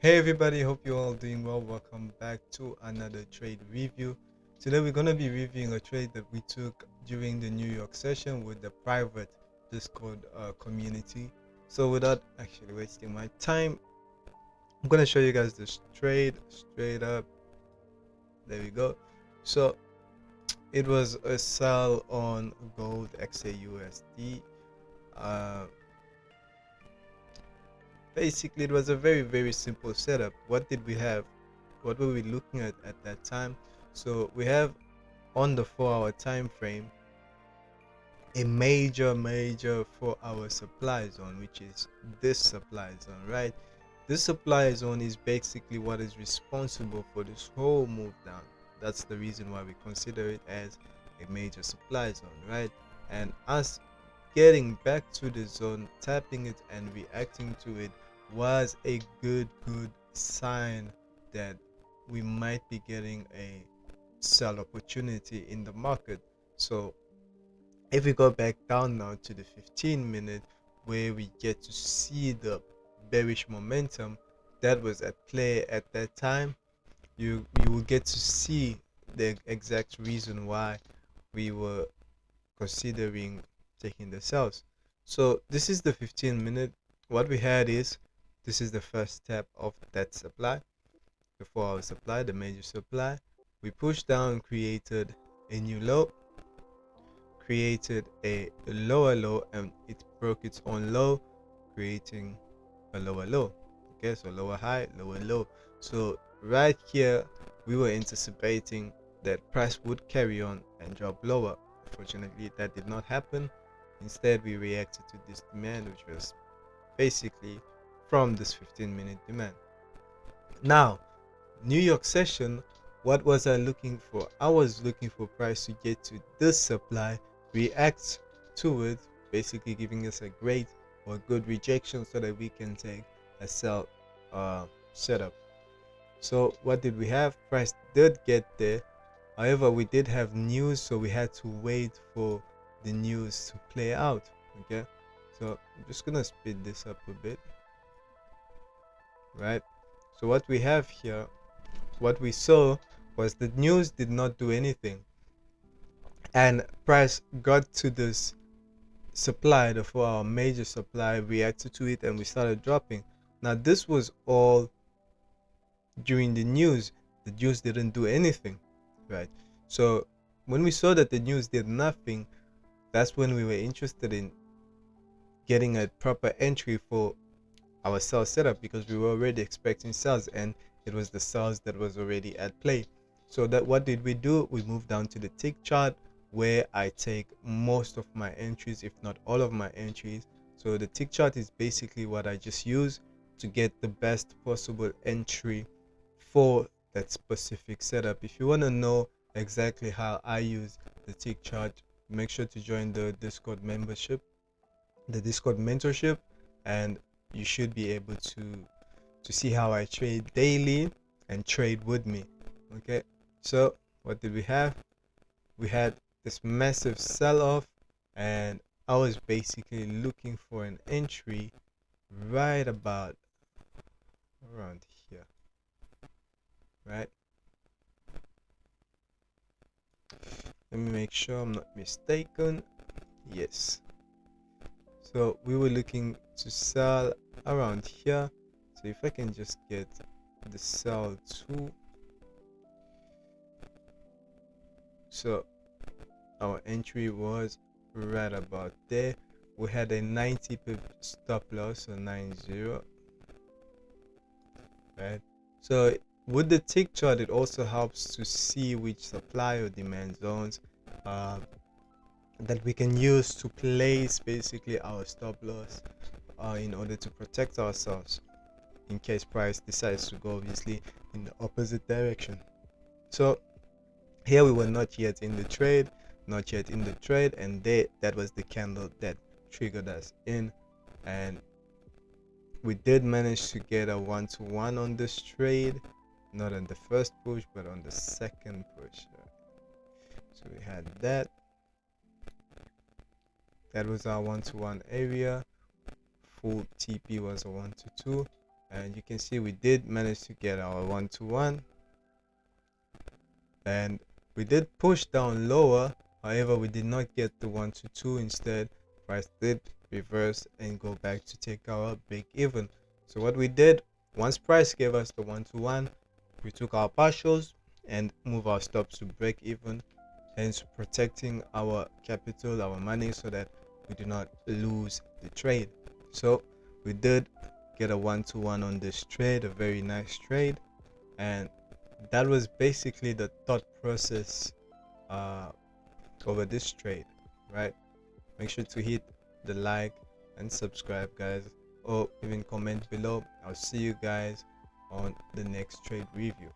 Hey everybody, hope you're all doing well. Welcome back to another trade review. Today we're going to be reviewing a trade that we took during the New York session with the private Discord community. So without actually wasting my time, I'm going to show you guys this trade straight up. There we go. So it was a sell on gold xauusd. Basically it was a very simple setup. What did we have? What were we looking at that time? So we have on the 4-hour time frame a major 4-hour supply zone, which is this supply zone, right? This supply zone is basically what is responsible for this whole move down. That's the reason why we consider it as a major supply zone, right? And us getting back to the zone, tapping it and reacting to it was a good sign that we might be getting a sell opportunity in the market. So if we go back down now to the 15-minute, where we get to see the bearish momentum that was at play at that time, you will get to see the exact reason why we were considering taking the sells. So this is the 15-minute. What we had is, this is the first step of that supply, the 4-hour supply, the major supply. We pushed down, created a new low, created a lower low, and it broke its own low, creating a lower low. Okay, so lower high, lower low. So right here we were anticipating that price would carry on and drop lower. Unfortunately, that did not happen. Instead, we reacted to this demand, which was basically from this 15-minute demand. Now, New York session, what was I looking for? I was looking for price to get to this supply, react to it, basically giving us a great or good rejection so that we can take a sell setup. So what did we have? Price did get there. However, we did have news, so we had to wait for the news to play out. Okay, so I'm just gonna speed this up a bit, right? So what we have here, what we saw was the news did not do anything, and price got to this supply, the 4-hour major supply, reacted to it, and we started dropping. Now this was all during the news. The news didn't do anything, right? So when we saw that the news did nothing, that's when we were interested in getting a proper entry for our sell setup, because we were already expecting sales and it was the sales that was already at play. So that, what did we do? We moved down to the tick chart, where I take most of my entries, if not all of my entries. So the tick chart is basically what I just use to get the best possible entry for that specific setup. If you want to know exactly how I use the tick chart, make sure to join the Discord membership, the Discord mentorship, and you should be able to see how I trade daily and trade with me. Okay, so what did we have? We had this massive sell-off, and I was basically looking for an entry right about around here, right? Let me make sure I'm not mistaken. Yes, so we were looking to sell around here. So if I can just get the sell to, so our entry was right about there. We had a 90 pip stop loss, so 90, right? So with the tick chart, it also helps to see which supply or demand zones that we can use to place basically our stop loss in order to protect ourselves in case price decides to go obviously in the opposite direction. So here we were not yet in the trade, and that was the candle that triggered us in, and we did manage to get a 1-to-1 on this trade, not on the first push but on the second push. So we had that was our 1-to-1 area. Full TP was a 1-to-2, and you can see we did manage to get our 1-to-1, and we did push down lower. However, we did not get the 1-to-2. Instead, price did reverse and go back to take our break even. So what we did, once price gave us the 1-to-1, we took our partials and move our stops to break even, hence protecting our capital, our money, so that we do not lose the trade. So we did get a 1-to-1 on this trade, a very nice trade, and that was basically the thought process over this trade, right? Make sure to hit the like and subscribe, guys, or even comment below. I'll see you guys on the next trade review.